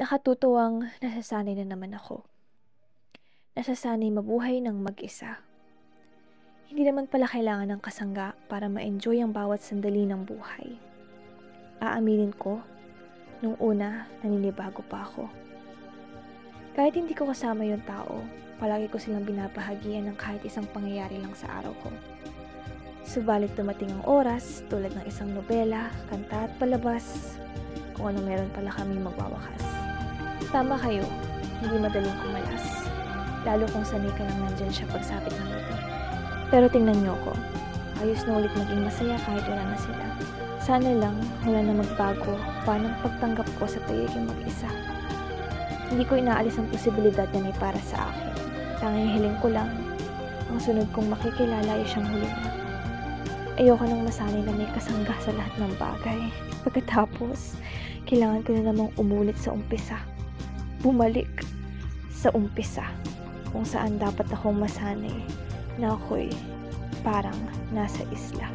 Nakatutuwang nasasanay na naman ako. Nasasanay mabuhay ng mag-isa. Hindi naman pala kailangan ng kasangga para ma-enjoy ang bawat sandali ng buhay. Aaminin ko, nung una, naninibago pa ako. Kahit hindi ko kasama yung tao, palagi ko silang binabahagian ng kahit isang pangyayari lang sa araw ko. Subalit dumating ang oras, tulad ng isang nobela, kanta at palabas, kung ano meron pala kami magwawakas. Tama kayo, hindi madaling kumalas. Lalo kung sanay ka lang nandyan siya pagsapit ng ngiti. Pero tingnan niyo ko, ayos na ulit maging masaya kahit wala na sila. Sana lang wala na magbago pa ng pagtanggap ko sa pagiging mag-isa. Hindi ko inaalis ang posibilidad na may para sa akin. Tanging hiling ko lang, ang sunod kong makikilala ay siyang huli na. Ayoko nang masanay na may kasangga sa lahat ng bagay. Pagkatapos, kailangan ko na namang umulit sa umpisa. Bumalik sa umpisa kung saan dapat akong masanay na ako'y parang nasa isla.